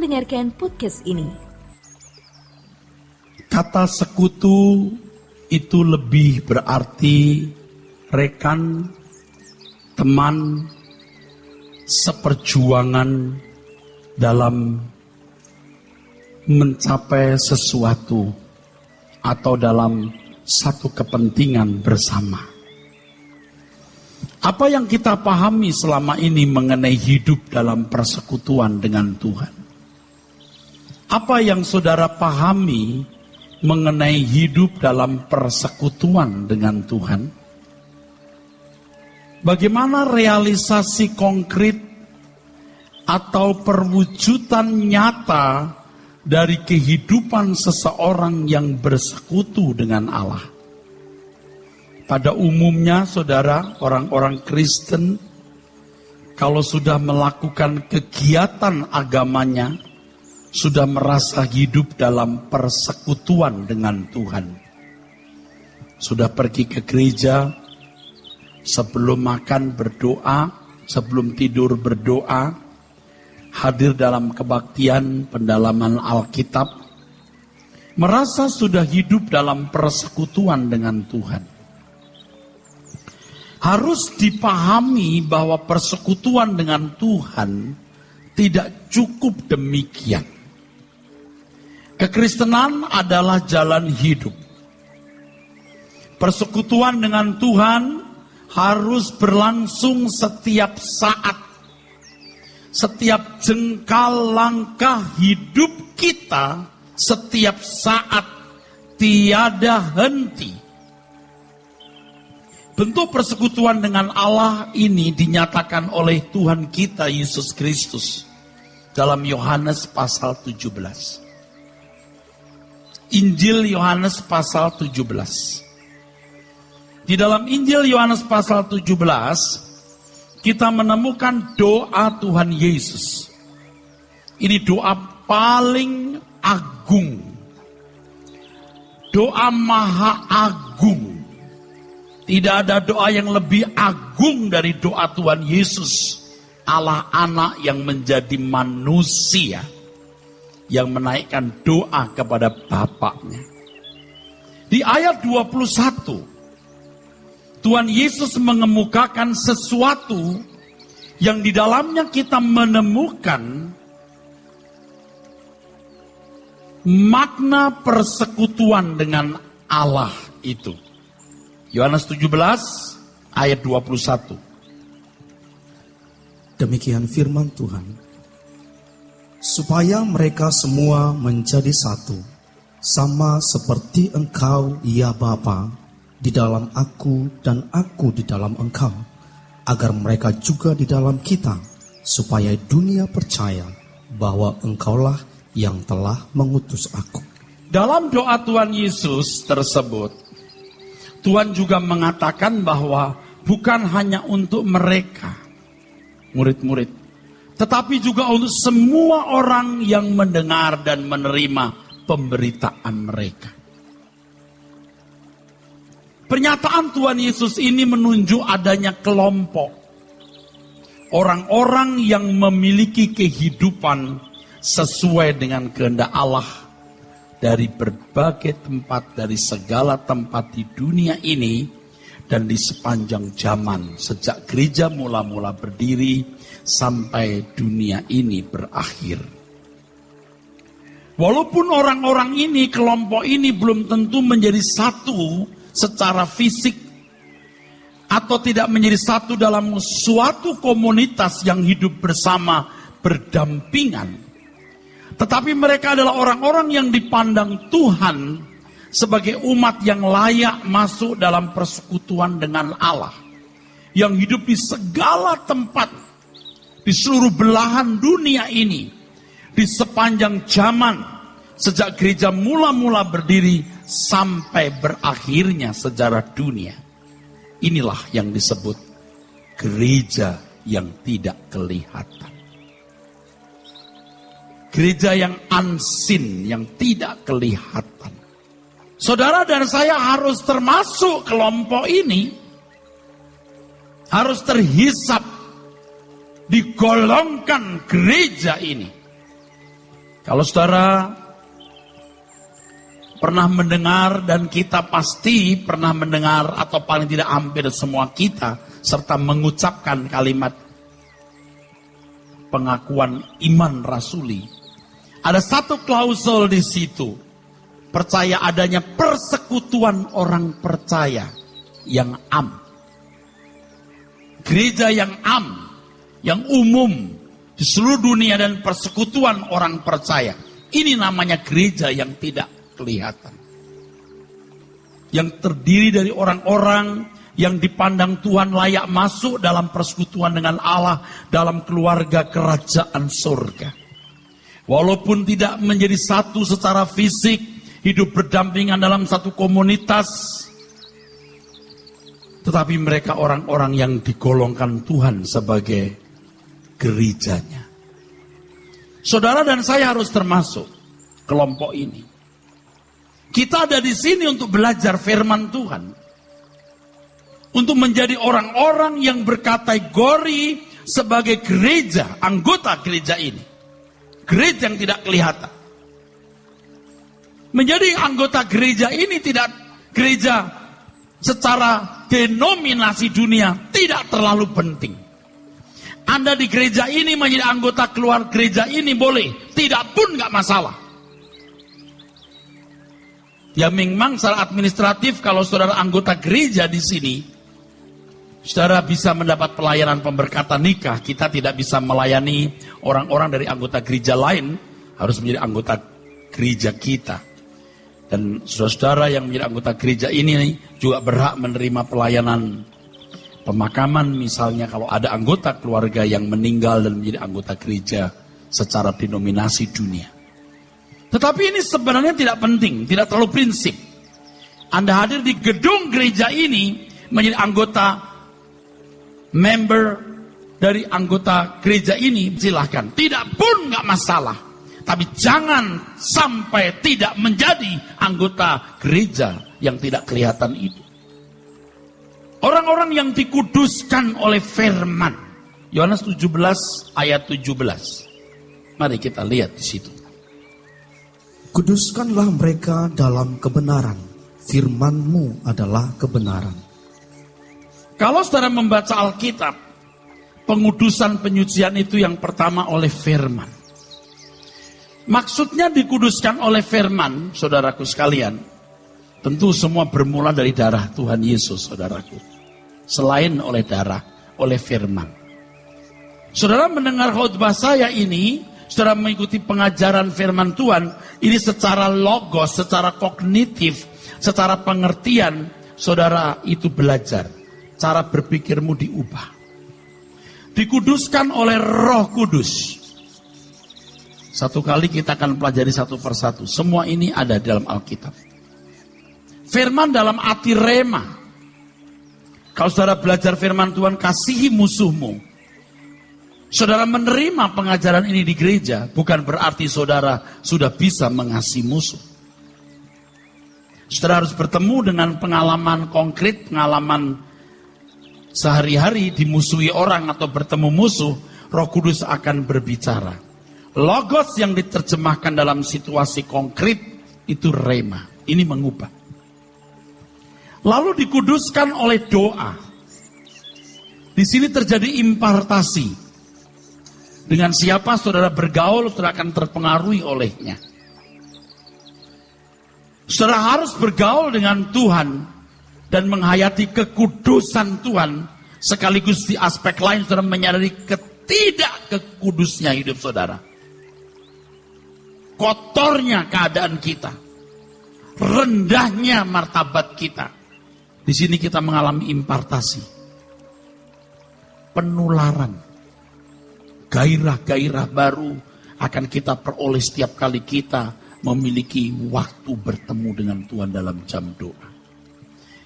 mendengarkan podcast ini. Kata sekutu itu lebih berarti rekan, teman, seperjuangan dalam mencapai sesuatu atau dalam satu kepentingan bersama. Apa yang kita pahami selama ini mengenai hidup dalam persekutuan dengan Tuhan? Apa yang saudara pahami mengenai hidup dalam persekutuan dengan Tuhan? Bagaimana realisasi konkret atau perwujudan nyata dari kehidupan seseorang yang bersekutu dengan Allah? Pada umumnya, saudara, orang-orang Kristen, kalau sudah melakukan kegiatan agamanya, sudah merasa hidup dalam persekutuan dengan Tuhan. Sudah pergi ke gereja, sebelum makan berdoa, sebelum tidur berdoa, hadir dalam kebaktian pendalaman Alkitab, merasa sudah hidup dalam persekutuan dengan Tuhan. Harus dipahami bahwa persekutuan dengan Tuhan tidak cukup demikian. Kekristenan adalah jalan hidup. Persekutuan dengan Tuhan harus berlangsung setiap saat. Setiap jengkal langkah hidup kita, setiap saat, tiada henti. Bentuk persekutuan dengan Allah ini dinyatakan oleh Tuhan kita Yesus Kristus dalam Yohanes pasal 17. Injil Yohanes pasal 17. Di dalam Injil Yohanes pasal 17, kita menemukan doa Tuhan Yesus. Ini doa paling agung. Doa maha agung. Tidak ada doa yang lebih agung dari doa Tuhan Yesus, Allah anak yang menjadi manusia, yang menaikkan doa kepada Bapaknya. Di ayat 21, Tuhan Yesus mengemukakan sesuatu yang di dalamnya kita menemukan makna persekutuan dengan Allah itu. Yohanes 17 ayat 21. Demikian firman Tuhan. Supaya mereka semua menjadi satu, sama seperti Engkau, ya Bapa, di dalam Aku dan Aku di dalam Engkau, agar mereka juga di dalam kita, supaya dunia percaya bahwa Engkaulah yang telah mengutus Aku. Dalam doa Tuhan Yesus tersebut, Tuhan juga mengatakan bahwa bukan hanya untuk mereka, murid-murid, tetapi juga untuk semua orang yang mendengar dan menerima pemberitaan mereka. Pernyataan Tuhan Yesus ini menunjuk adanya kelompok orang-orang yang memiliki kehidupan sesuai dengan kehendak Allah. Dari berbagai tempat, dari segala tempat di dunia ini, dan di sepanjang zaman, sejak gereja mula-mula berdiri, sampai dunia ini berakhir. Walaupun orang-orang ini, kelompok ini belum tentu menjadi satu secara fisik, atau tidak menjadi satu dalam suatu komunitas yang hidup bersama, berdampingan. Tetapi mereka adalah orang-orang yang dipandang Tuhan sebagai umat yang layak masuk dalam persekutuan dengan Allah. Yang hidup di segala tempat, di seluruh belahan dunia ini, di sepanjang zaman, sejak gereja mula-mula berdiri sampai berakhirnya sejarah dunia. Inilah yang disebut gereja yang tidak kelihatan. Gereja yang unseen, yang tidak kelihatan. Saudara dan saya harus termasuk kelompok ini. Harus terhisap, digolongkan gereja ini. Kalau saudara pernah mendengar, dan kita pasti pernah mendengar, atau paling tidak hampir semua kita, serta mengucapkan kalimat pengakuan iman rasuli. Ada satu klausul di situ. Percaya adanya persekutuan orang percaya yang am. Gereja yang am, yang umum di seluruh dunia, dan persekutuan orang percaya. Ini namanya gereja yang tidak kelihatan. Yang terdiri dari orang-orang yang dipandang Tuhan layak masuk dalam persekutuan dengan Allah dalam keluarga kerajaan surga. Walaupun tidak menjadi satu secara fisik, hidup berdampingan dalam satu komunitas, tetapi mereka orang-orang yang digolongkan Tuhan sebagai gerejanya. Saudara dan saya harus termasuk kelompok ini. Kita ada di sini untuk belajar firman Tuhan. Untuk menjadi orang-orang yang berkategori sebagai gereja, anggota gereja ini. Gereja yang tidak kelihatan. Menjadi anggota gereja ini tidak gereja secara denominasi dunia, tidak terlalu penting. Anda di gereja ini menjadi anggota keluar gereja ini boleh, tidak pun nggak masalah. Ya memang secara administratif kalau saudara anggota gereja di sini, saudara bisa mendapat pelayanan pemberkatan nikah. Kita tidak bisa melayani orang-orang dari anggota gereja lain, harus menjadi anggota gereja kita. Dan saudara-saudara yang menjadi anggota gereja ini juga berhak menerima pelayanan pemakaman, misalnya kalau ada anggota keluarga yang meninggal dan menjadi anggota gereja secara denominasi dunia. Tetapi ini sebenarnya tidak penting, tidak terlalu prinsip. Anda hadir di gedung gereja ini menjadi anggota, member dari anggota gereja ini, silahkan. Tidak pun nggak masalah. Tapi jangan sampai tidak menjadi anggota gereja yang tidak kelihatan itu. Orang-orang yang dikuduskan oleh firman. Yohanes 17 ayat 17. Mari kita lihat di situ. Kuduskanlah mereka dalam kebenaran. Firman-Mu adalah kebenaran. Kalau saudara membaca Alkitab, pengudusan penyucian itu yang pertama oleh firman. Maksudnya dikuduskan oleh firman, saudaraku sekalian. Tentu semua bermula dari darah Tuhan Yesus, saudaraku. Selain oleh darah, oleh firman. Saudara mendengar khotbah saya ini, saudara mengikuti pengajaran firman Tuhan, ini secara logos, secara kognitif, secara pengertian, saudara itu belajar. Cara berpikirmu diubah. Dikuduskan oleh Roh Kudus. Satu kali kita akan pelajari satu persatu. Semua ini ada dalam Alkitab. Firman dalam arti rema. Kalau saudara belajar firman Tuhan, kasihi musuhmu. Saudara menerima pengajaran ini di gereja, bukan berarti saudara sudah bisa mengasihi musuh. Saudara harus bertemu dengan pengalaman konkret, pengalaman sehari-hari dimusuhi orang atau bertemu musuh, Roh Kudus akan berbicara. Logos yang diterjemahkan dalam situasi konkret itu rema. Ini mengubah. Lalu dikuduskan oleh doa. Di sini terjadi impartasi. Dengan siapa saudara bergaul, saudara akan terpengaruhi olehnya. Saudara harus bergaul dengan Tuhan dan menghayati kekudusan Tuhan. Sekaligus di aspek lain saudara menyadari ketidakkudusnya hidup saudara. Kotornya keadaan kita, rendahnya martabat kita. Di sini kita mengalami impartasi, penularan, gairah-gairah baru akan kita peroleh setiap kali kita memiliki waktu bertemu dengan Tuhan dalam jam doa.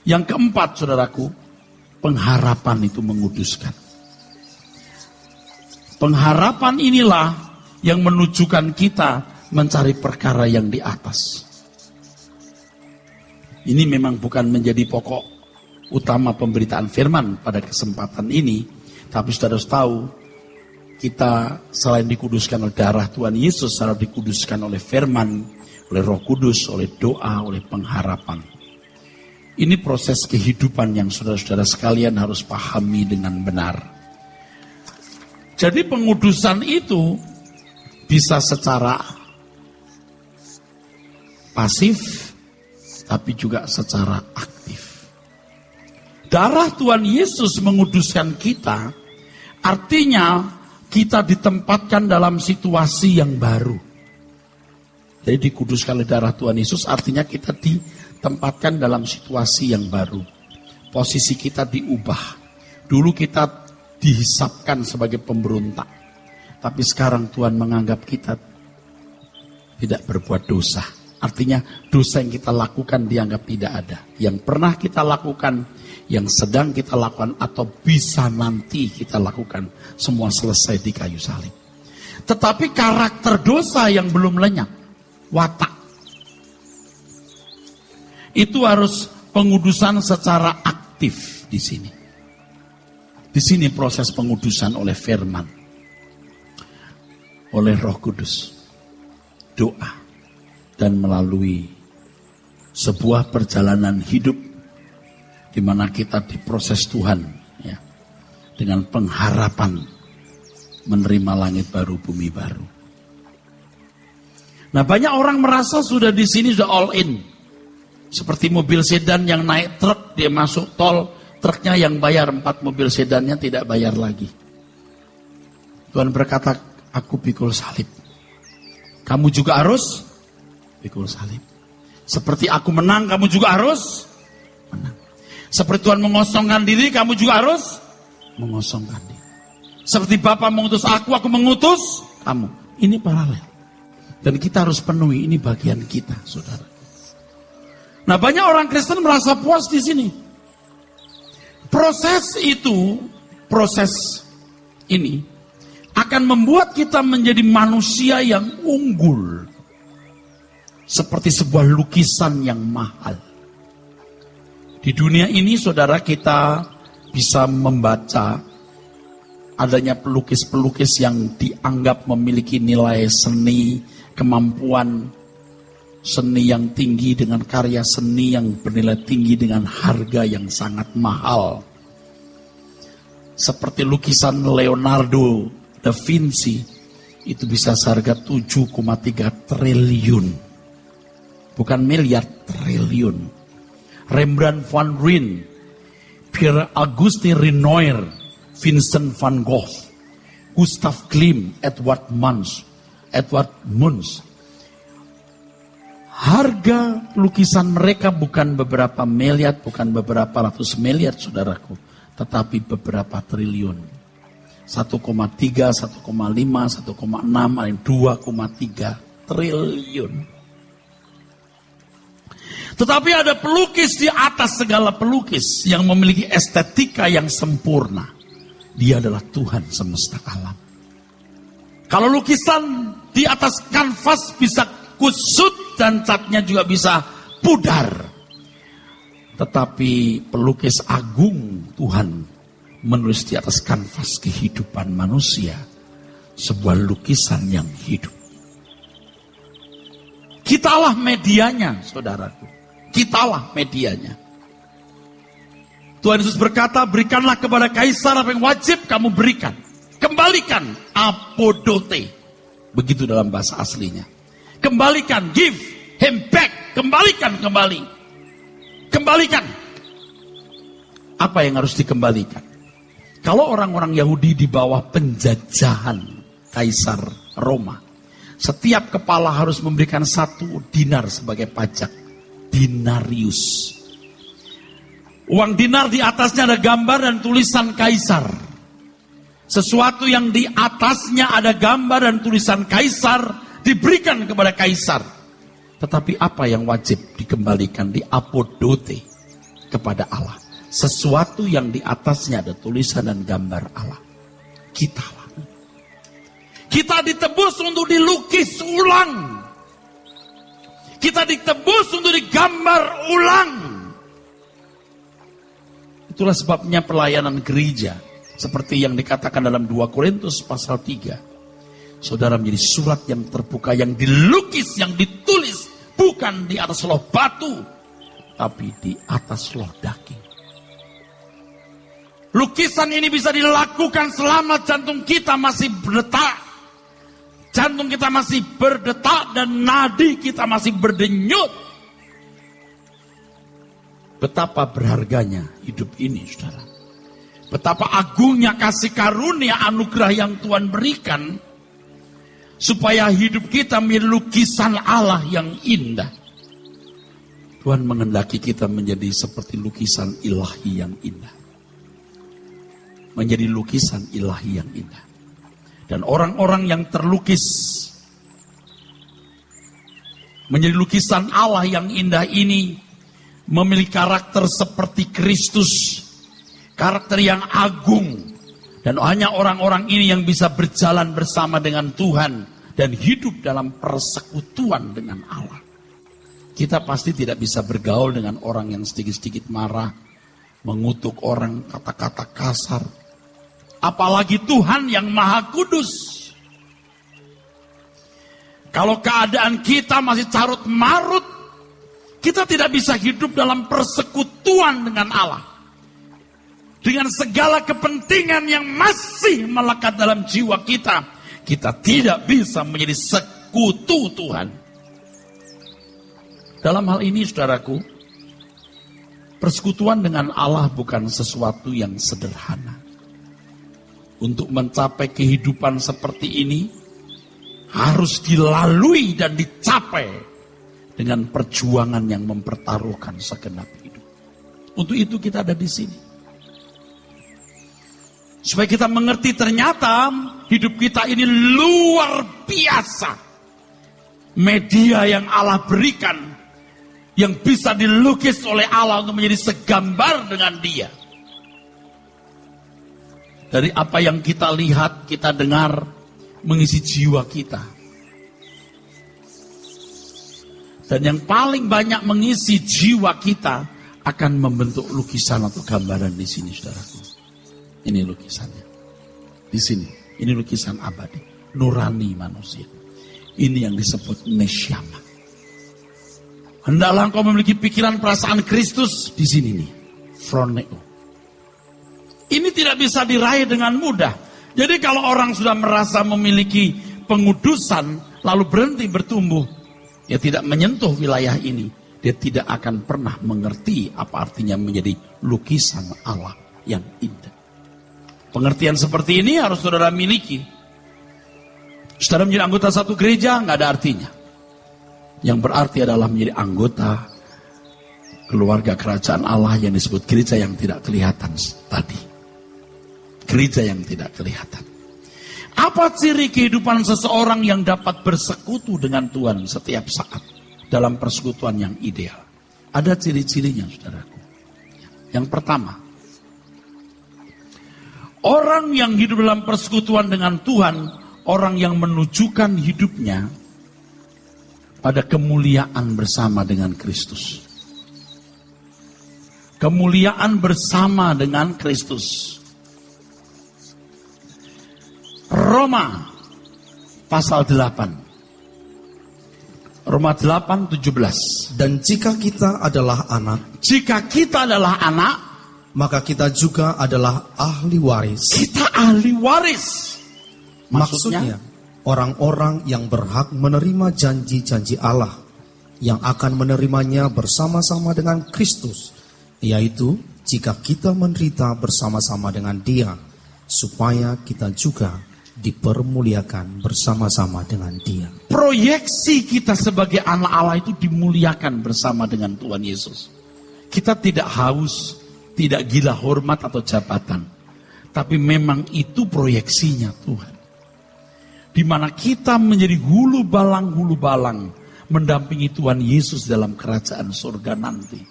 Yang keempat, saudaraku, pengharapan itu menguduskan. Pengharapan inilah yang menunjukkan kita mencari perkara yang di atas. Ini memang bukan menjadi pokok utama pemberitaan firman pada kesempatan ini, tapi saudara harus tahu kita selain dikuduskan oleh darah Tuhan Yesus, selalu dikuduskan oleh firman, oleh Roh Kudus, oleh doa, oleh pengharapan. Ini proses kehidupan yang saudara-saudara sekalian harus pahami dengan benar. Jadi pengudusan itu bisa secara pasif, tapi juga secara aktif. Darah Tuhan Yesus menguduskan kita, artinya kita ditempatkan dalam situasi yang baru. Jadi dikuduskan oleh darah Tuhan Yesus artinya kita ditempatkan dalam situasi yang baru. Posisi kita diubah. Dulu kita dihisapkan sebagai pemberontak. Tapi sekarang Tuhan menganggap kita tidak berbuat dosa. Artinya dosa yang kita lakukan dianggap tidak ada. Yang pernah kita lakukan, yang sedang kita lakukan, atau bisa nanti kita lakukan, semua selesai di kayu salib. Tetapi karakter dosa yang belum lenyap, watak, itu harus pengudusan secara aktif di sini. Di sini proses pengudusan oleh firman, oleh Roh Kudus, doa, dan melalui sebuah perjalanan hidup di mana kita diproses Tuhan, ya, dengan pengharapan menerima langit baru, bumi baru. Nah, banyak orang merasa sudah di sini sudah all in, seperti mobil sedan yang naik truk, dia masuk tol, truknya yang bayar, 4 mobil sedannya tidak bayar lagi. Tuhan berkata, aku pikul salib, kamu juga harus pikul salib. Seperti aku menang, kamu juga harus menang. Seperti Tuhan mengosongkan diri, kamu juga harus mengosongkan diri. Seperti Bapa mengutus aku mengutus kamu. Ini paralel. Dan kita harus penuhi, ini bagian kita, saudara. Nah, banyak orang Kristen merasa puas di sini. Proses ini akan membuat kita menjadi manusia yang unggul. Seperti sebuah lukisan yang mahal. Di dunia ini, saudara, kita bisa membaca adanya pelukis-pelukis yang dianggap memiliki nilai seni, kemampuan seni yang tinggi, dengan karya seni yang bernilai tinggi dengan harga yang sangat mahal. Seperti lukisan Leonardo da Vinci, itu bisa seharga 7,3 triliun. Bukan miliar, triliun. Rembrandt van Rijn, Pierre Auguste Renoir, Vincent van Gogh, Gustav Klimt, Edward Munch. Harga lukisan mereka bukan beberapa miliar, bukan beberapa ratus miliar, saudaraku, tetapi beberapa triliun. 1,3, 1,5, 1,6, 2,3 triliun. Tetapi ada pelukis di atas segala pelukis yang memiliki estetika yang sempurna. Dia adalah Tuhan semesta alam. Kalau lukisan di atas kanvas bisa kusut dan catnya juga bisa pudar. Tetapi pelukis agung Tuhan menulis di atas kanvas kehidupan manusia sebuah lukisan yang hidup. Kitalah medianya, saudaraku. Kitalah medianya. Tuhan Yesus berkata, berikanlah kepada kaisar apa yang wajib kamu berikan. Kembalikan, apodote. Begitu dalam bahasa aslinya. Kembalikan, give him back. Kembalikan kembali. Kembalikan. Apa yang harus dikembalikan? Kalau orang-orang Yahudi di bawah penjajahan kaisar Roma, setiap kepala harus memberikan 1 dinar sebagai pajak. Dinarius. Uang dinar di atasnya ada gambar dan tulisan kaisar. Sesuatu yang di atasnya ada gambar dan tulisan kaisar diberikan kepada kaisar. Tetapi apa yang wajib dikembalikan? Di apodote, kepada Allah. Sesuatu yang di atasnya ada tulisan dan gambar Allah. Kita ditebus untuk dilukis ulang. Kita ditebus untuk digambar ulang. Itulah sebabnya pelayanan gereja Seperti yang dikatakan dalam 2 Korintus pasal 3. Saudara menjadi surat yang terbuka, yang dilukis, yang ditulis. Bukan di atas loh batu, tapi di atas loh daging. Lukisan ini bisa dilakukan selama jantung kita masih berdetak. Jantung kita masih berdetak dan nadi kita masih berdenyut. Betapa berharganya hidup ini, saudara. Betapa agungnya kasih karunia anugerah yang Tuhan berikan. Supaya hidup kita menjadi lukisan Allah yang indah. Tuhan menghendaki kita menjadi seperti lukisan ilahi yang indah. Menjadi lukisan ilahi yang indah. Dan orang-orang yang terlukis menjadi lukisan Allah yang indah ini memiliki karakter seperti Kristus. Karakter yang agung. Dan hanya orang-orang ini yang bisa berjalan bersama dengan Tuhan dan hidup dalam persekutuan dengan Allah. Kita pasti tidak bisa bergaul dengan orang yang sedikit-sedikit marah, mengutuk orang, kata-kata kasar. Apalagi Tuhan yang Maha Kudus. Kalau keadaan kita masih carut marut, kita tidak bisa hidup dalam persekutuan dengan Allah. Dengan segala kepentingan yang masih melekat dalam jiwa kita, kita tidak bisa menjadi sekutu Tuhan. Dalam hal ini, saudaraku, persekutuan dengan Allah bukan sesuatu yang sederhana. Untuk mencapai kehidupan seperti ini, harus dilalui dan dicapai dengan perjuangan yang mempertaruhkan segenap hidup. Untuk itu kita ada di sini. Supaya kita mengerti ternyata hidup kita ini luar biasa. Media yang Allah berikan, yang bisa dilukis oleh Allah untuk menjadi segambar dengan Dia. Dari apa yang kita lihat, kita dengar, mengisi jiwa kita. Dan yang paling banyak mengisi jiwa kita akan membentuk lukisan atau gambaran di sini, saudaraku. Ini lukisannya. Di sini. Ini lukisan abadi. Nurani manusia. Ini yang disebut nesyama. Hendaklah engkau memiliki pikiran perasaan Kristus. Di sini nih. Phroneo. Ini tidak bisa diraih dengan mudah. Jadi kalau orang sudah merasa memiliki pengudusan. Lalu berhenti bertumbuh. Dia tidak menyentuh wilayah ini. Dia tidak akan pernah mengerti apa artinya menjadi lukisan Allah yang indah. Pengertian seperti ini harus saudara miliki. Saudara menjadi anggota satu gereja, nggak ada artinya. Yang berarti adalah menjadi anggota keluarga kerajaan Allah yang disebut gereja yang tidak kelihatan tadi. Gereja yang tidak kelihatan. Apa ciri kehidupan seseorang yang dapat bersekutu dengan Tuhan setiap saat dalam persekutuan yang ideal? Ada ciri-cirinya, saudaraku. Yang pertama, orang yang hidup dalam persekutuan dengan Tuhan, orang yang menunjukkan hidupnya pada kemuliaan bersama dengan Kristus. Kemuliaan bersama dengan Kristus. Roma pasal 8. Roma 8:17. Dan jika kita adalah anak, maka kita juga adalah ahli waris. Kita ahli waris. Maksudnya, orang-orang yang berhak menerima janji-janji Allah, yang akan menerimanya bersama-sama dengan Kristus, yaitu jika kita menderita bersama-sama dengan Dia, supaya kita juga dipermuliakan bersama-sama dengan Dia. Proyeksi kita sebagai anak Allah itu dimuliakan bersama dengan Tuhan Yesus. Kita tidak haus, tidak gila hormat atau jabatan. Tapi memang itu proyeksinya Tuhan. Di mana kita menjadi hulu balang mendampingi Tuhan Yesus dalam kerajaan surga nanti.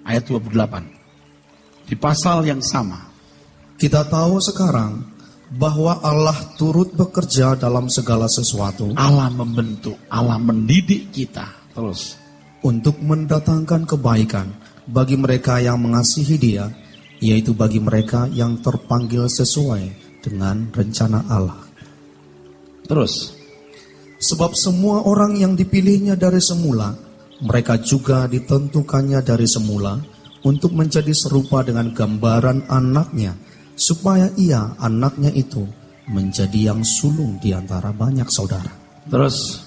Ayat 28. Di pasal yang sama. Kita tahu sekarang bahwa Allah turut bekerja dalam segala sesuatu. Allah membentuk, Allah mendidik kita. Terus. Untuk mendatangkan kebaikan bagi mereka yang mengasihi Dia, yaitu bagi mereka yang terpanggil sesuai dengan rencana Allah. Terus, sebab semua orang yang dipilihnya dari semula, mereka juga ditentukannya dari semula untuk menjadi serupa dengan gambaran anaknya, supaya ia, anaknya itu, menjadi yang sulung di antara banyak saudara. Terus,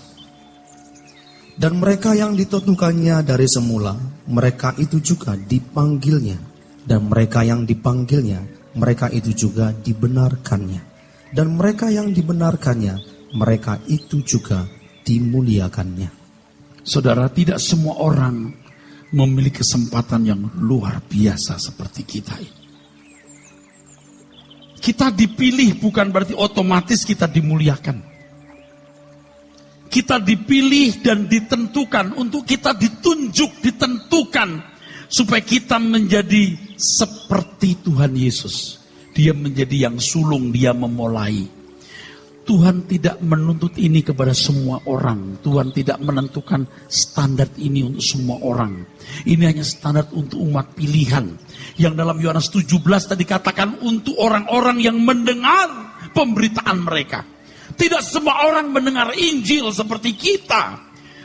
dan mereka yang ditentukannya dari semula, mereka itu juga dipanggilnya. Dan mereka yang dipanggilnya, mereka itu juga dibenarkannya. Dan mereka yang dibenarkannya, mereka itu juga dimuliakannya. saudara, tidak semua orang memiliki kesempatan yang luar biasa seperti kita ini. Kita dipilih bukan berarti otomatis kita dimuliakan. Kita dipilih dan ditentukan untuk kita ditunjuk, ditentukan supaya kita menjadi seperti Tuhan Yesus. Dia menjadi yang sulung, dia memulai. Tuhan tidak menuntut ini kepada semua orang. Tuhan tidak menentukan standar ini untuk semua orang. Ini hanya standar untuk umat pilihan. Yang dalam Yohanes 17 tadi katakan untuk orang-orang yang mendengar pemberitaan mereka. Tidak semua orang mendengar Injil seperti kita.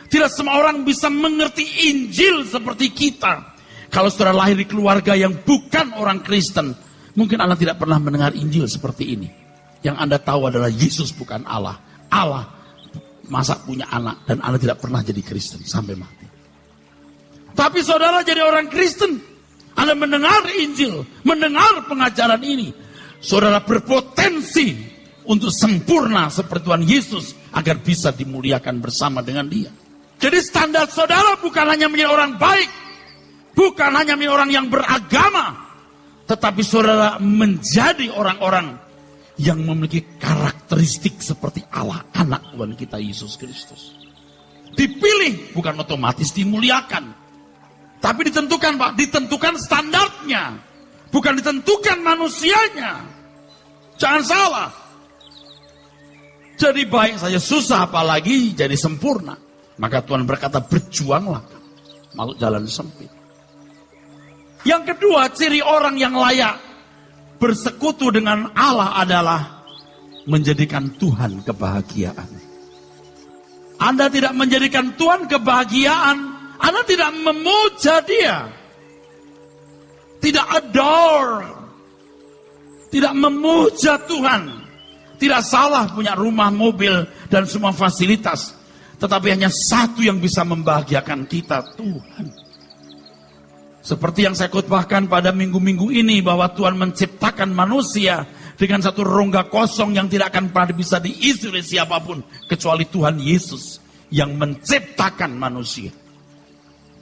Tidak semua orang bisa mengerti Injil seperti kita. Kalau saudara lahir di keluarga yang bukan orang Kristen, mungkin Anda tidak pernah mendengar Injil seperti ini. Yang Anda tahu adalah Yesus bukan Allah. Allah masa punya anak dan Anda tidak pernah jadi Kristen sampai mati. Tapi saudara jadi orang Kristen, Anda mendengar Injil, mendengar pengajaran ini, saudara berpotensi untuk sempurna seperti Tuhan Yesus agar bisa dimuliakan bersama dengan Dia. Jadi standar saudara bukan hanya menjadi orang baik, bukan hanya menjadi orang yang beragama, tetapi saudara menjadi orang-orang yang memiliki karakteristik seperti Allah, anak Tuhan kita Yesus Kristus. Dipilih bukan otomatis dimuliakan, tapi ditentukan, Pak, ditentukan standarnya, bukan ditentukan manusianya. Jangan salah. Jadi baik saja susah, apalagi jadi sempurna. Maka Tuhan berkata, berjuanglah masuk jalan sempit. Yang kedua, ciri orang yang layak bersekutu dengan Allah adalah menjadikan Tuhan kebahagiaan. Anda tidak menjadikan Tuhan kebahagiaan, Anda tidak memuja Dia, tidak adore, tidak memuja Tuhan. Tidak salah punya rumah, mobil, dan semua fasilitas. Tetapi hanya satu yang bisa membahagiakan kita, Tuhan. Seperti yang saya khotbahkan pada minggu-minggu ini, bahwa Tuhan menciptakan manusia dengan satu rongga kosong yang tidak akan pernah bisa diisi oleh siapapun, kecuali Tuhan Yesus yang menciptakan manusia.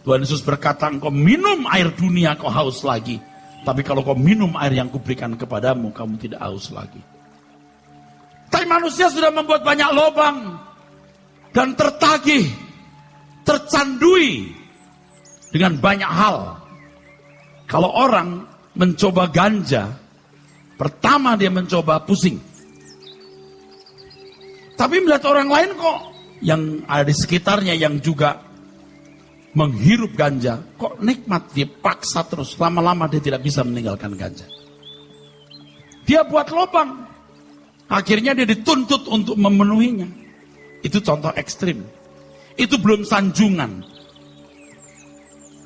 Tuhan Yesus berkata, engkau minum air dunia, kau haus lagi. Tapi kalau kau minum air yang kuberikan kepadamu, kamu tidak haus lagi. Tapi manusia sudah membuat banyak lubang dan tertagih, tercandui dengan banyak hal. Kalau orang mencoba ganja, pertama dia mencoba pusing. Tapi melihat orang lain kok yang ada di sekitarnya yang juga menghirup ganja, kok nikmat, dia paksa terus. Lama-lama dia tidak bisa meninggalkan ganja. Dia buat lubang. Akhirnya dia dituntut untuk memenuhinya. Itu contoh ekstrim. Itu belum sanjungan.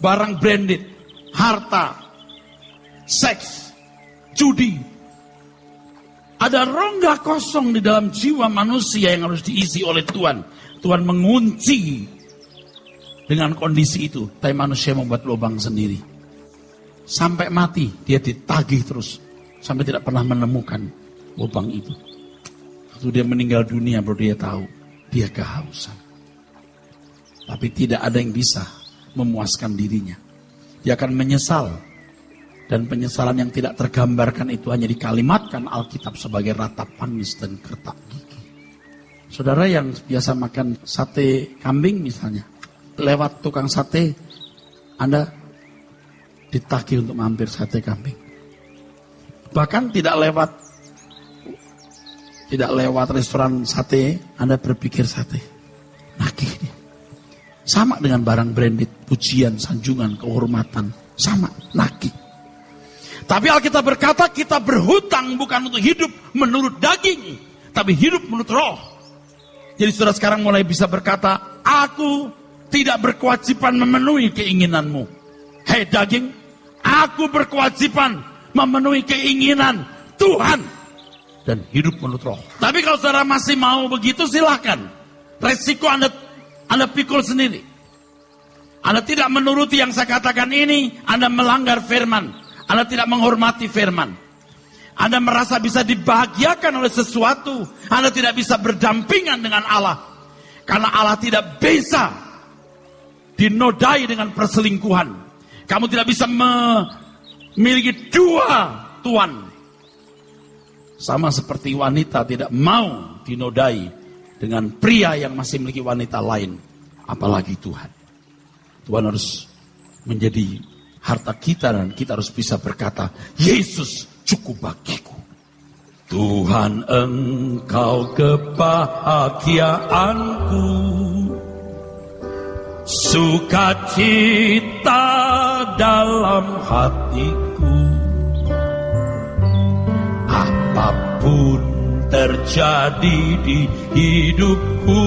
Barang branded, harta, seks, judi. Ada rongga kosong di dalam jiwa manusia yang harus diisi oleh Tuhan. Tuhan mengunci dengan kondisi itu. Tapi manusia membuat lubang sendiri. Sampai mati dia ditagih terus. Sampai tidak pernah menemukan lubang itu. Waktu dia meninggal dunia baru dia tahu dia kehausan. Tapi tidak ada yang bisa memuaskan dirinya. Dia akan menyesal. Dan penyesalan yang tidak tergambarkan itu hanya dikalimatkan Alkitab sebagai ratapan dan kertak gigi. Saudara yang biasa makan sate kambing misalnya, lewat tukang sate, Anda ditagih untuk mampir sate kambing. Bahkan tidak lewat restoran sate, Anda berpikir sate. Nagih nih. Sama dengan barang branded, pujian, sanjungan, kehormatan. Sama, nagih. Tapi Alkitab berkata kita berhutang bukan untuk hidup menurut daging, tapi hidup menurut roh. Jadi saudara sekarang mulai bisa berkata, aku tidak berkewajiban memenuhi keinginanmu. Hei daging, aku berkewajiban memenuhi keinginan Tuhan dan hidup menurut roh. Tapi kalau saudara masih mau begitu silahkan. Resiko Anda pikul sendiri. Anda tidak menuruti yang saya katakan ini, Anda melanggar firman. Anda tidak menghormati firman. Anda merasa bisa dibahagiakan oleh sesuatu. Anda tidak bisa berdampingan dengan Allah. Karena Allah tidak bisa dinodai dengan perselingkuhan. Kamu tidak bisa memiliki dua tuan. Sama seperti wanita tidak mau dinodai dengan pria yang masih memiliki wanita lain. Apalagi Tuhan. Tuhan harus menjadi harta kita dan kita harus bisa berkata, Yesus cukup bagiku. Tuhan, Engkau kebahagiaanku, sukacita dalam hatiku. Apapun terjadi di hidupku,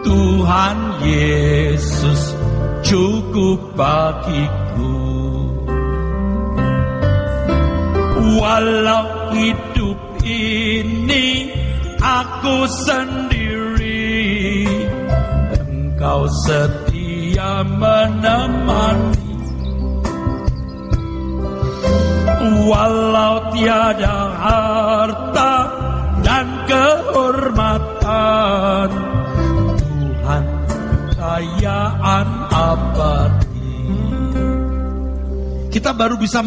Tuhan Yesus cukup bagiku. Walau hidup ini aku sendiri, Engkau setia menemani. Walau tiada harta dan kehormatan, Tuhan kekayaan abadi. Kita baru bisa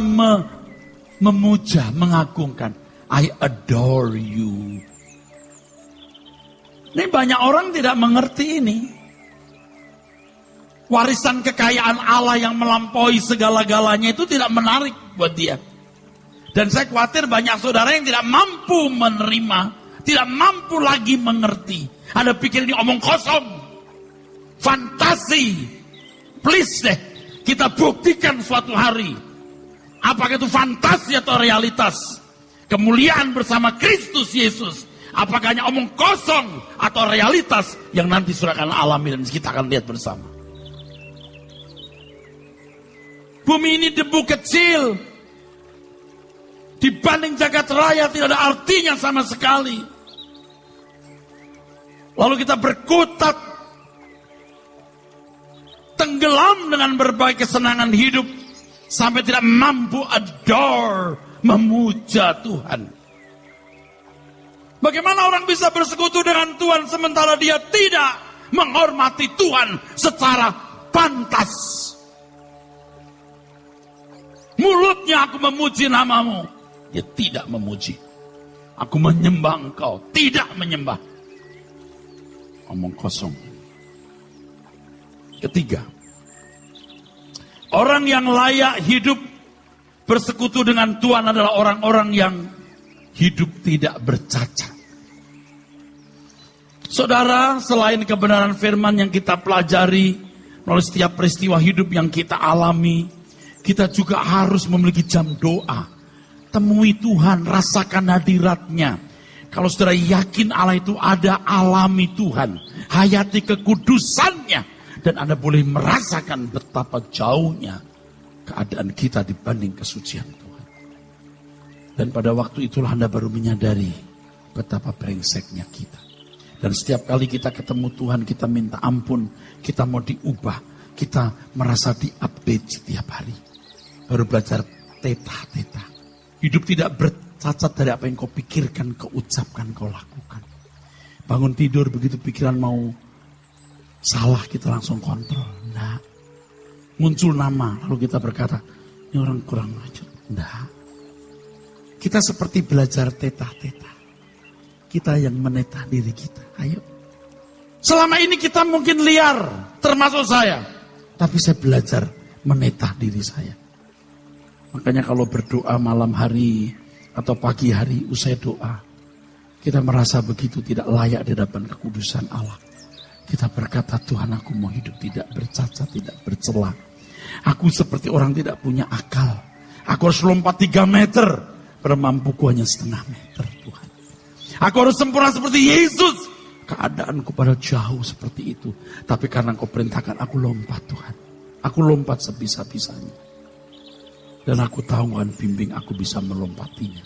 memuja, mengagungkan. I adore you. Ini banyak orang tidak mengerti ini. Warisan kekayaan Allah yang melampaui segala-galanya itu tidak menarik buat dia. Dan saya khawatir banyak saudara yang tidak mampu menerima, tidak mampu lagi mengerti. Anda pikir ini omong kosong, fantasi. Please deh, kita buktikan suatu hari. Apakah itu fantasi atau realitas? Kemuliaan bersama Kristus Yesus. Apakah hanya omong kosong atau realitas yang nanti saudara akan alami dan kita akan lihat bersama. Bumi ini debu kecil. Dibanding jagat raya tidak ada artinya sama sekali. Lalu kita berkutat, tenggelam dengan berbagai kesenangan hidup, sampai tidak mampu adore, memuja Tuhan. Bagaimana orang bisa bersekutu dengan Tuhan sementara dia tidak menghormati Tuhan secara pantas? Mulutnya aku memuji namamu, dia tidak memuji. Aku menyembah engkau, tidak menyembah. Omong kosong. Ketiga, orang yang layak hidup bersekutu dengan Tuhan adalah orang-orang yang hidup tidak bercacat. Saudara, selain kebenaran firman yang kita pelajari melalui setiap peristiwa hidup yang kita alami, kita juga harus memiliki jam doa. Temui Tuhan, rasakan hadiratnya. Kalau saudara yakin Allah itu ada, alami Tuhan. Hayati kekudusannya. Dan Anda boleh merasakan betapa jauhnya keadaan kita dibanding kesucian Tuhan. Dan pada waktu itulah Anda baru menyadari betapa brengseknya kita. Dan setiap kali kita ketemu Tuhan, kita minta ampun, kita mau diubah, kita merasa diupdate setiap hari. Baru belajar teta-teta. Hidup tidak bercacat dari apa yang kau pikirkan, kau ucapkan, kau lakukan. Bangun tidur begitu pikiran mau salah kita langsung kontrol. Nah, muncul nama lalu kita berkata, ini orang kurang ajar. Nah, kita seperti belajar teta-teta. Kita yang meneta diri kita. Ayo. Selama ini kita mungkin liar, termasuk saya. Tapi saya belajar meneta diri saya. Makanya kalau berdoa malam hari atau pagi hari usai doa, kita merasa begitu tidak layak di hadapan kekudusan Allah. Kita berkata, Tuhan aku mau hidup tidak bercacat, tidak bercela. Aku seperti orang tidak punya akal. Aku harus lompat 3 meter. Padahal mampuku hanya setengah meter, Tuhan. Aku harus sempurna seperti Yesus. Keadaanku pada jauh seperti itu. Tapi karena Engkau perintahkan, aku lompat, Tuhan. Aku lompat sebisa-bisanya. Dan aku tahu Tuhan bimbing aku bisa melompatinya.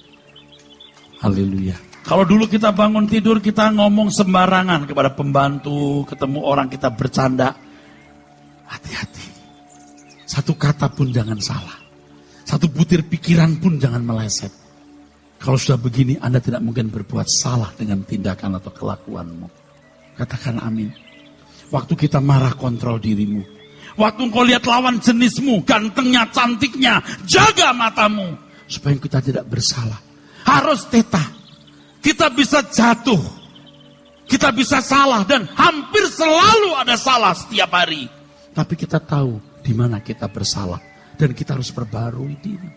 Haleluya. Kalau dulu kita bangun tidur, kita ngomong sembarangan kepada pembantu, ketemu orang kita bercanda. Hati-hati. Satu kata pun jangan salah. Satu butir pikiran pun jangan meleset. Kalau sudah begini, Anda tidak mungkin berbuat salah dengan tindakan atau kelakuanmu. Katakan amin. Waktu kita marah, kontrol dirimu. Waktu engkau lihat lawan jenismu, gantengnya, cantiknya, jaga matamu. Supaya kita tidak bersalah. Harus teta. Kita bisa jatuh. Kita bisa salah dan hampir selalu ada salah setiap hari. Tapi kita tahu di mana kita bersalah. Dan kita harus perbarui diri.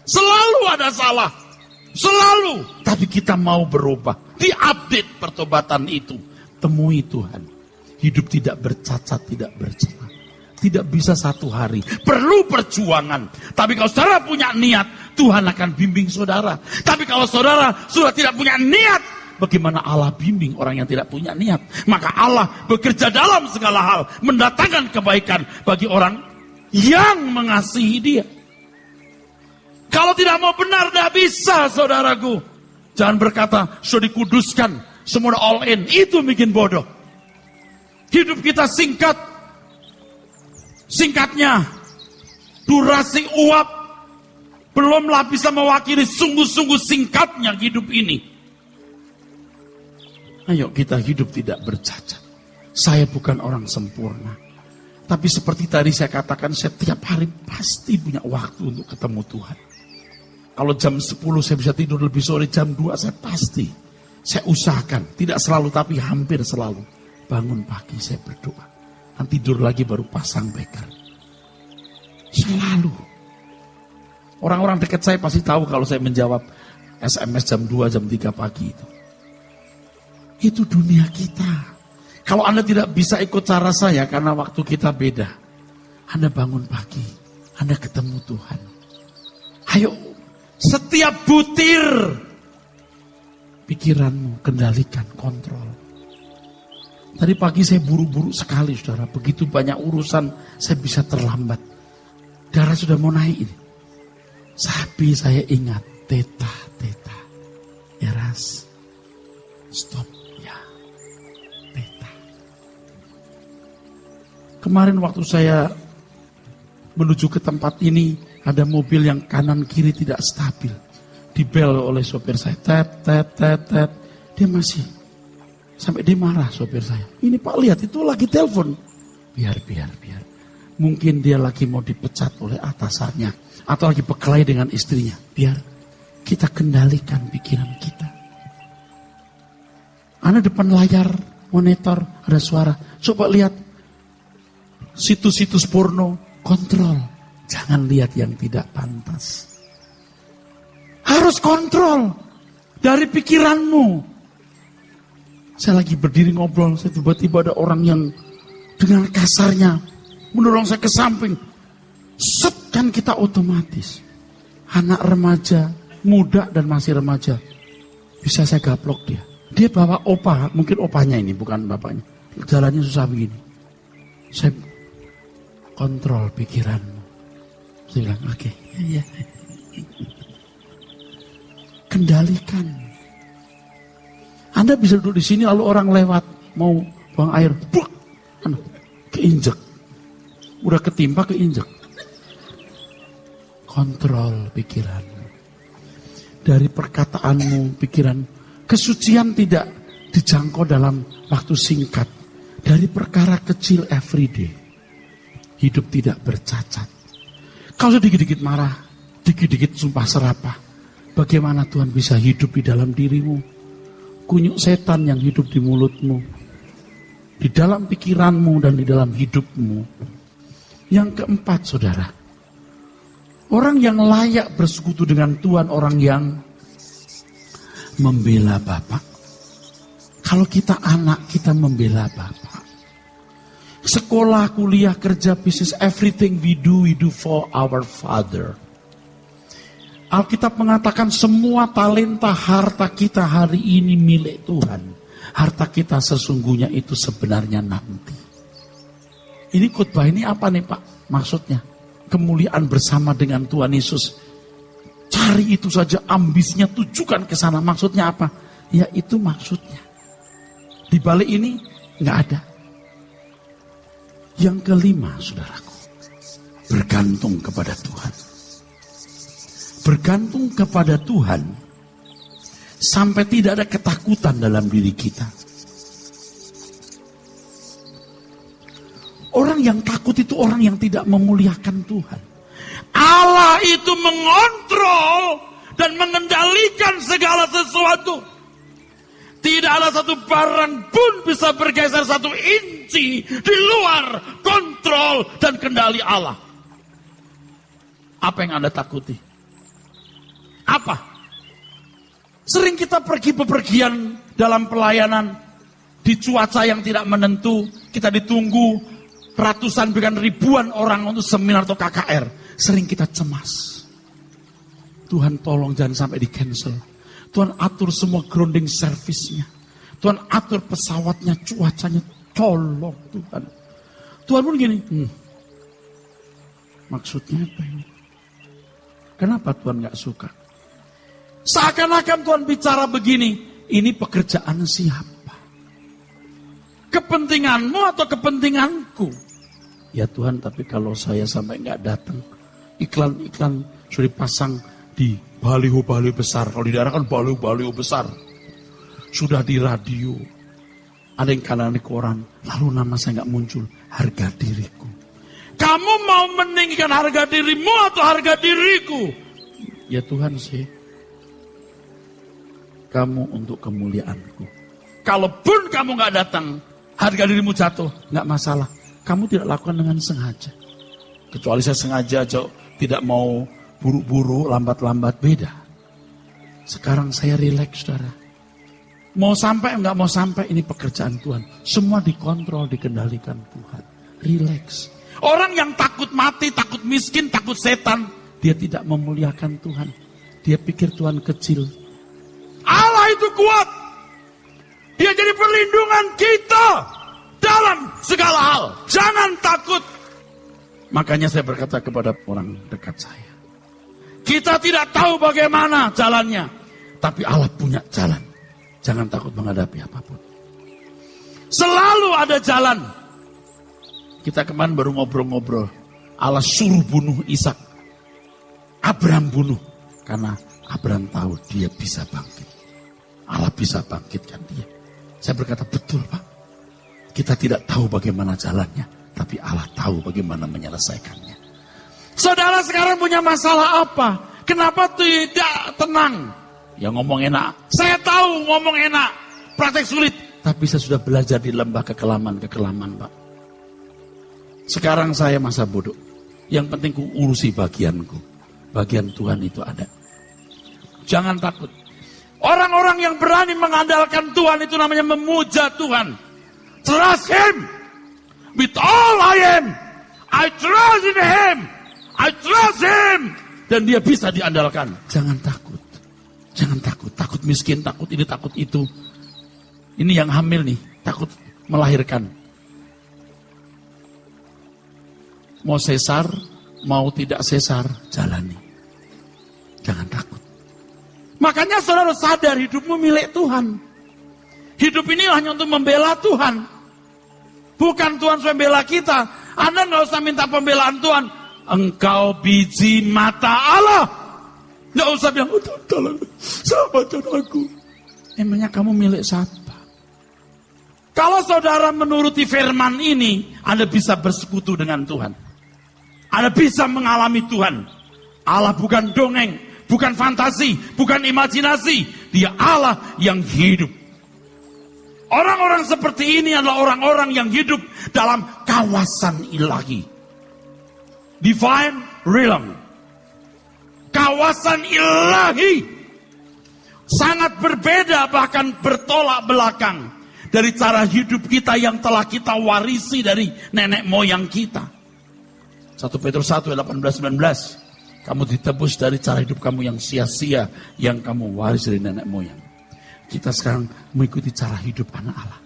Selalu ada salah. Selalu. Tapi kita mau berubah. Diupdate pertobatan itu. Temui Tuhan. Hidup tidak bercacat, tidak bercela. Tidak bisa satu hari. Perlu perjuangan. Tapi kalau saudara punya niat, Tuhan akan bimbing saudara. Tapi kalau saudara sudah tidak punya niat, bagaimana Allah bimbing orang yang tidak punya niat? Maka Allah bekerja dalam segala hal. Mendatangkan kebaikan bagi orang yang mengasihi dia. Kalau tidak mau benar, tidak bisa, saudaraku. Jangan berkata, sudah dikuduskan, semua all in. Itu bikin bodoh. Hidup kita singkat. Singkatnya, durasi uap, belumlah bisa mewakili sungguh-sungguh singkatnya hidup ini. Ayo kita hidup tidak bercacat. Saya bukan orang sempurna. Tapi seperti tadi saya katakan, setiap hari pasti punya waktu untuk ketemu Tuhan. Kalau jam 10 saya bisa tidur lebih sore, jam 2 saya pasti. Saya usahakan, tidak selalu tapi hampir selalu. Bangun pagi saya berdoa. Nanti tidur lagi baru pasang beker. Selalu. Orang-orang dekat saya pasti tahu kalau saya menjawab SMS jam 2, jam 3 pagi itu. Itu dunia kita. Kalau Anda tidak bisa ikut cara saya karena waktu kita beda. Anda bangun pagi, Anda ketemu Tuhan. Ayo. Setiap butir pikiranmu kendalikan, kontrol. Tadi pagi saya buru-buru sekali, saudara. Begitu banyak urusan, saya bisa terlambat. Darah sudah mau naik ini. Tapi saya ingat, teta. Eras. Stop, ya. Teta. Kemarin waktu saya menuju ke tempat ini, ada mobil yang kanan kiri tidak stabil. Dibel oleh sopir saya. Tet. Dia masih. Sampai dia marah sopir saya. Ini Pak lihat itu lagi telepon. Biar. Mungkin dia lagi mau dipecat oleh atasannya. Atau lagi berkelahi dengan istrinya. Biar kita kendalikan pikiran kita. Anda depan layar monitor ada suara. Coba lihat. Situs-situs porno. Kontrol. Jangan lihat yang tidak pantas. Harus kontrol dari pikiranmu. Saya lagi berdiri ngobrol, saya tiba-tiba ada orang yang dengan kasarnya mendorong saya ke samping. Set, kan kita otomatis. Anak remaja, muda dan masih remaja. Bisa saya gaplok dia. Dia bawa opa, mungkin opanya ini bukan bapaknya. Jalannya susah begini. Saya kontrol pikiranmu. Saya bilang, oke. Ya. Kendalikan. Anda bisa duduk di sini lalu orang lewat mau buang air, buk, keinjek. Udah ketimpa keinjek. Kontrol pikiranmu. Dari perkataanmu, pikiran, kesucian tidak dijangkau dalam waktu singkat. Dari perkara kecil everyday. Hidup tidak bercacat. Kalau dikit-dikit marah, dikit-dikit sumpah serapah, bagaimana Tuhan bisa hidup di dalam dirimu? Kunyuk setan yang hidup di mulutmu, di dalam pikiranmu dan di dalam hidupmu. Yang keempat, saudara, orang yang layak bersekutu dengan Tuhan, orang yang membela Bapa. Kalau kita anak, kita membela Bapa. Sekolah, kuliah, kerja, bisnis, everything we do for our Father. Alkitab mengatakan semua talenta harta kita hari ini milik Tuhan. Harta kita sesungguhnya itu sebenarnya nanti. Ini khotbah ini apa nih Pak? Maksudnya kemuliaan bersama dengan Tuhan Yesus. Cari itu saja, ambisnya tujukan ke sana. Maksudnya apa? Ya itu maksudnya. Di balik ini nggak ada. Yang kelima, saudaraku, bergantung kepada Tuhan. Bergantung kepada Tuhan sampai tidak ada ketakutan dalam diri kita. Orang yang takut itu orang yang tidak memuliakan Tuhan. Allah itu mengontrol dan mengendalikan segala sesuatu. Tidak ada satu barang pun bisa bergeser 1 inci di luar kontrol dan kendali Allah. Apa yang Anda takuti? Apa? Sering kita pergi bepergian dalam pelayanan di cuaca yang tidak menentu. Kita ditunggu ratusan bahkan ribuan orang untuk seminar atau KKR. Sering kita cemas. Tuhan tolong jangan sampai di cancel. Tuhan atur semua grounding service-nya. Tuhan atur pesawatnya, cuacanya. Tolong Tuhan. Tuhan pun gini. Maksudnya apa ini? Kenapa Tuhan gak suka? Seakan-akan Tuhan bicara begini. Ini pekerjaan siapa? Kepentinganmu atau kepentinganku? Ya Tuhan, tapi kalau saya sampai gak datang. Iklan-iklan sudah dipasang di baliho-baliho besar. Kalau di daerah kan baliho-baliho besar. Sudah di radio. Ada yang kanan di koran. Lalu nama saya nggak muncul. Harga diriku. Kamu mau meninggikan harga dirimu atau harga diriku? Ya Tuhan sih. Kamu untuk kemuliaanku. Kalaupun kamu nggak datang, harga dirimu jatuh. Nggak masalah. Kamu tidak lakukan dengan sengaja. Kecuali saya sengaja tidak mau buru-buru, lambat-lambat, beda. Sekarang saya rileks, saudara. Mau sampai, enggak mau sampai, ini pekerjaan Tuhan. Semua dikontrol, dikendalikan Tuhan. Rileks. Orang yang takut mati, takut miskin, takut setan, dia tidak memuliakan Tuhan. Dia pikir Tuhan kecil. Allah itu kuat. Dia jadi perlindungan kita dalam segala hal. Jangan takut. Makanya saya berkata kepada orang dekat saya. Kita tidak tahu bagaimana jalannya. Tapi Allah punya jalan. Jangan takut menghadapi apapun. Selalu ada jalan. Kita kemarin baru ngobrol-ngobrol. Allah suruh bunuh Ishak. Abraham bunuh. Karena Abraham tahu dia bisa bangkit. Allah bisa bangkitkan dia. Saya berkata betul Pak. Kita tidak tahu bagaimana jalannya. Tapi Allah tahu bagaimana menyelesaikannya. Saudara sekarang punya masalah apa? Kenapa tidak tenang? Ya ngomong enak. Saya tahu ngomong enak. Praktek sulit. Tapi saya sudah belajar di lembah kekelaman Pak. Sekarang saya masa bodoh. Yang penting ku urusi bagianku. Bagian Tuhan itu ada. Jangan takut. Orang-orang yang berani mengandalkan Tuhan itu namanya memuja Tuhan. Trust Him. With all I am. I trust in Him. I trust Him. Dan dia bisa diandalkan. Jangan takut. Jangan takut. Takut miskin, takut ini, takut itu. Ini yang hamil nih. Takut melahirkan. Mau sesar, mau tidak sesar, jalani. Jangan takut. Makanya saudara sadar hidupmu milik Tuhan. Hidup ini hanya untuk membela Tuhan. Bukan Tuhan sudah membela kita. Anda gak usah minta pembelaan Tuhan. Engkau biji mata Allah. Gak usah bilang, tolong selamatkan aku. Emangnya kamu milik siapa? Kalau saudara menuruti firman ini, Anda bisa bersekutu dengan Tuhan. Anda bisa mengalami Tuhan. Allah bukan dongeng, bukan fantasi, bukan imajinasi. Dia Allah yang hidup. Orang-orang seperti ini adalah orang-orang yang hidup dalam kawasan ilahi. Divine realm. Kawasan ilahi. Sangat berbeda bahkan bertolak belakang dari cara hidup kita yang telah kita warisi dari nenek moyang kita. 1 Petrus 1 ayat 18-19. Kamu ditebus dari cara hidup kamu yang sia-sia, yang kamu waris dari nenek moyang. Kita sekarang mengikuti cara hidup anak Allah.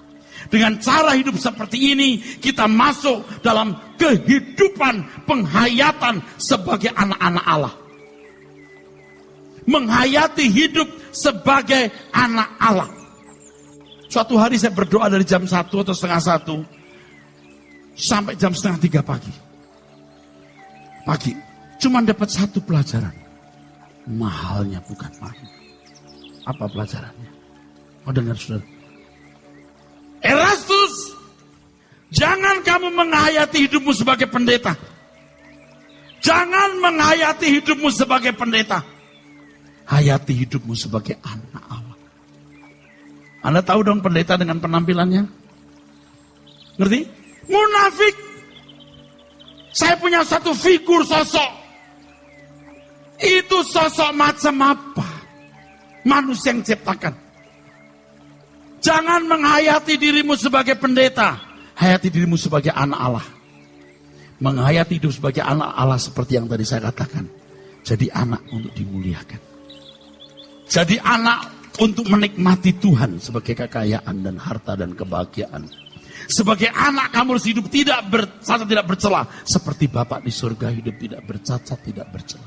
Dengan cara hidup seperti ini, kita masuk dalam kehidupan penghayatan sebagai anak-anak Allah. Menghayati hidup sebagai anak Allah. Suatu hari saya berdoa dari jam 1 atau setengah 1 sampai jam setengah 3 pagi. Cuma dapat satu pelajaran. Mahalnya bukan main. Apa pelajarannya? Oh, dengar saudara. Erastus, jangan kamu menghayati hidupmu sebagai pendeta. Jangan menghayati hidupmu sebagai pendeta. Hayati hidupmu sebagai anak Allah. Anda tahu dong pendeta dengan penampilannya? Ngerti? Munafik. Saya punya satu figur sosok. Itu sosok macam apa? Manusia yang ciptakan. Jangan menghayati dirimu sebagai pendeta. Hayati dirimu sebagai anak Allah. Menghayati hidup sebagai anak Allah seperti yang tadi saya katakan. Jadi anak untuk dimuliakan. Jadi anak untuk menikmati Tuhan sebagai kekayaan dan harta dan kebahagiaan. Sebagai anak kamu harus hidup tidak bercela. Seperti Bapa di surga hidup tidak bercacat, tidak bercela.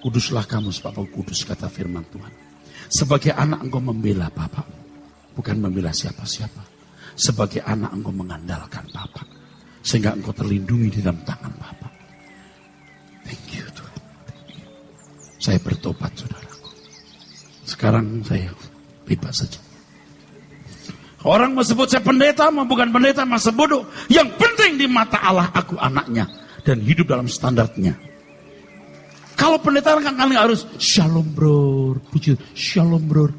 Kuduslah kamu sebab Aku kudus, kata firman Tuhan. Sebagai anak engkau membela Bapamu, bukan membela siapa-siapa. Sebagai anak engkau mengandalkan Bapa, sehingga engkau terlindungi di dalam tangan Bapa. Thank you Tuhan. Thank you. Saya bertobat saudaraku. Sekarang saya bebas saja. Orang mau sebut saya pendeta, mau bukan pendeta, masa bodoh. Yang penting di mata Allah aku anaknya dan hidup dalam standarnya. Kalau pendeta kan kalian harus shalom bro, puji shalom bro.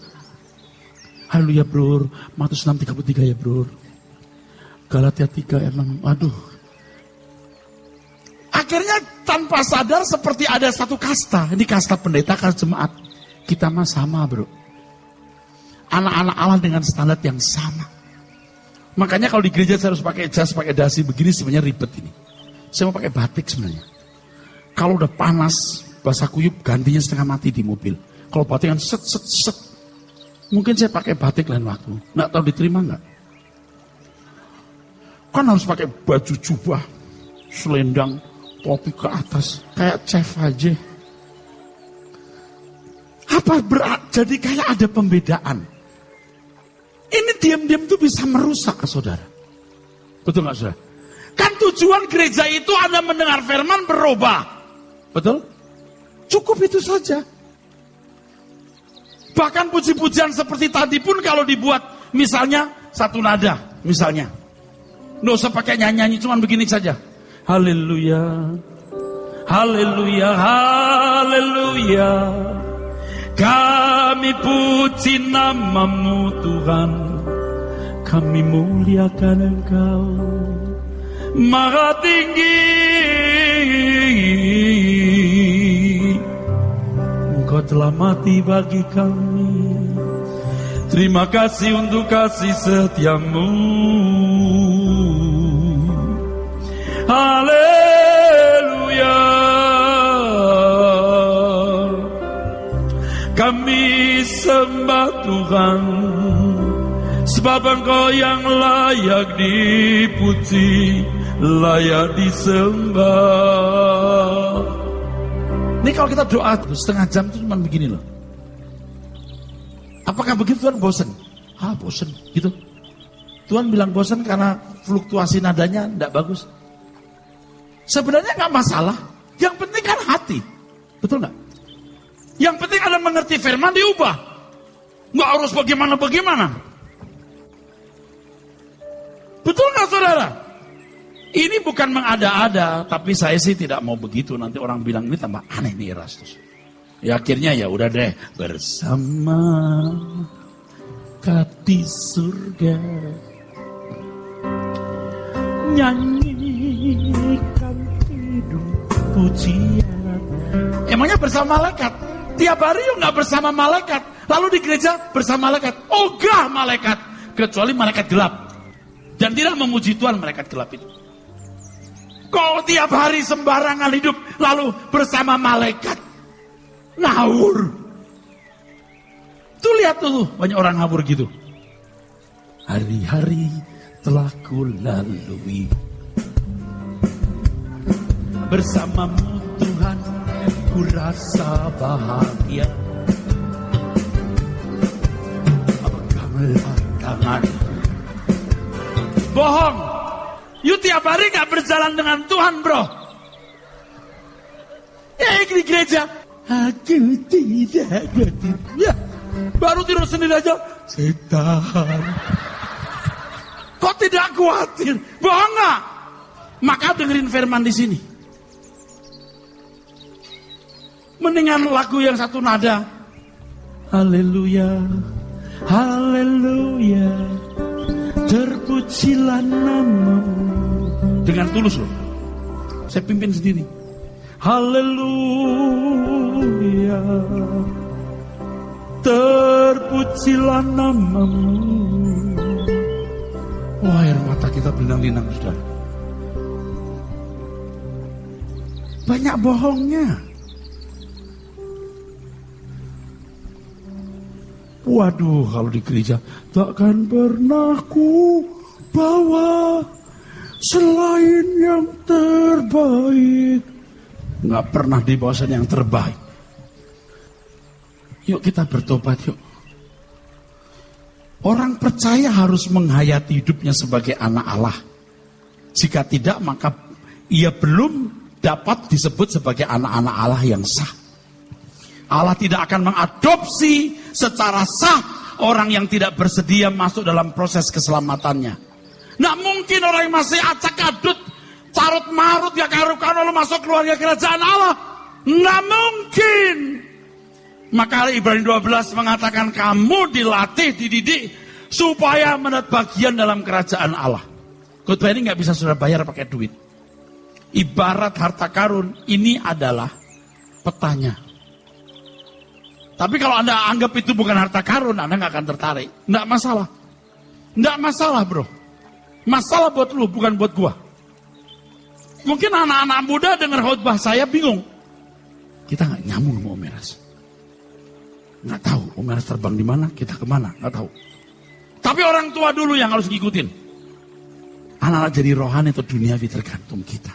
Haleluya bro, Matius 6:33 ya bro. Galatia 3:6. Aduh. Akhirnya tanpa sadar seperti ada satu kasta. Ini kasta pendeta, kasta jemaat. Kita mah sama bro. Anak-anak Allah dengan standar yang sama. Makanya kalau di gereja saya harus pakai jas, pakai dasi begini sebenarnya ribet ini. Saya mau pakai batik sebenarnya. Kalau udah panas, basah kuyup, gantinya setengah mati di mobil. Kalau batik kan set. Mungkin saya pakai batik lain waktu. Nggak tahu diterima nggak? Kan harus pakai baju jubah, selendang, topi ke atas, kayak chef aja. Apa jadi kayak ada pembedaan? Ini diam-diam tuh bisa merusak saudara. Betul nggak saudara? Kan tujuan gereja itu Anda mendengar firman berubah. Betul? Cukup itu saja. Bahkan puji-pujian seperti tadi pun kalau dibuat misalnya satu nada. Misalnya. Nggak usah pakai nyanyi-nyanyi, cuma begini saja. Haleluya. Haleluya. Haleluya. Kami puji nama-Mu Tuhan, kami muliakan Engkau, Maha Tinggi. Engkau telah mati bagi kami, terima kasih untuk kasih setia-Mu. Haleluya. Kami sembah Tuhan, sebab Engkau yang layak dipuji, layak disembah. Ini kalau kita doa setengah jam itu cuma begini loh. Apakah begitu Tuhan bosan? Bosan gitu. Tuhan bilang bosan karena fluktuasi nadanya tidak bagus. Sebenarnya nggak masalah. Yang penting kan hati. Betul nggak? Yang penting Anda mengerti firman diubah. Nggak harus bagaimana-bagaimana. Betul nggak saudara? Ini bukan mengada-ada, tapi saya sih tidak mau begitu. Nanti orang bilang ini tambah aneh nih Erastus. Ya akhirnya ya udah deh. Bersama di surga, nyanyikan hidup pujian. Emangnya bersama malaikat? Tiap hari yuk nggak bersama malaikat. Lalu di gereja bersama malaikat. Ogah malaikat. kecuali malaikat gelap. Dan tidak memuji Tuhan malaikat gelap itu. Kau tiap hari sembarangan hidup lalu bersama malaikat. Ngawur. Tuh lihat tuh banyak orang ngawur gitu. Hari-hari telah ku lalui bersamamu Tuhan, ku rasa bahagia. Peganglah tangan. Bohong. You tiap hari gak berjalan dengan Tuhan, bro. Di gereja, aku tidak khawatir. Ya, baru tidur sendiri aja. Setan. Kok tidak khawatir? Bohong gak? Maka dengerin firman di sini. Mendingan lagu yang satu nada. Haleluya, haleluya, terpujilah namamu. Dengan tulus loh. Saya pimpin sendiri. Haleluya, terpujilah namamu. Wah, air mata kita berenang-renang sudah. Banyak bohongnya. Waduh, kalau di gereja takkan pernah ku bawa selain yang terbaik. Nggak pernah dibawa yang terbaik. Yuk kita bertobat yuk. Orang percaya harus menghayati hidupnya sebagai anak Allah. Jika tidak, maka ia belum dapat disebut sebagai anak-anak Allah yang sah. Allah tidak akan mengadopsi secara sah orang yang tidak bersedia masuk dalam proses keselamatannya. Nggak mungkin orang yang masih acak-adut, carut-marut, ya karu-karu lalu masuk keluarga kerajaan Allah. Nggak mungkin. Maka Ibrani 12 mengatakan kamu dilatih, dididik supaya mendapat bagian dalam kerajaan Allah. Khotbah ini nggak bisa sudah bayar pakai duit. Ibarat harta karun, ini adalah petanya. Tapi kalau Anda anggap itu bukan harta karun, Anda nggak akan tertarik. Nggak masalah. Nggak masalah, bro. Masalah buat lu, bukan buat gua. Mungkin anak-anak muda dengar khotbah saya bingung. Kita nggak nyambung sama Om Eras. Nggak tahu Om Eras terbang di mana, kita kemana, nggak tahu. Tapi orang tua dulu yang harus ngikutin. Anak-anak jadi rohani atau duniawi tergantung kita.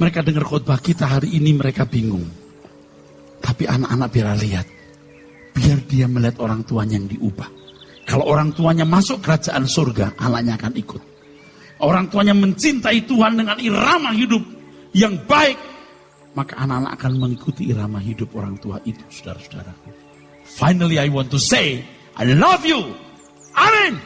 Mereka dengar khotbah kita hari ini, mereka bingung. Tapi anak-anak biar lihat. Biar dia melihat orang tuanya yang diubah. Kalau orang tuanya masuk kerajaan surga, anaknya akan ikut. Orang tuanya mencintai Tuhan dengan irama hidup yang baik, maka anak-anak akan mengikuti irama hidup orang tua itu, saudara-saudaraku. Finally, I want to say, I love you. Amin.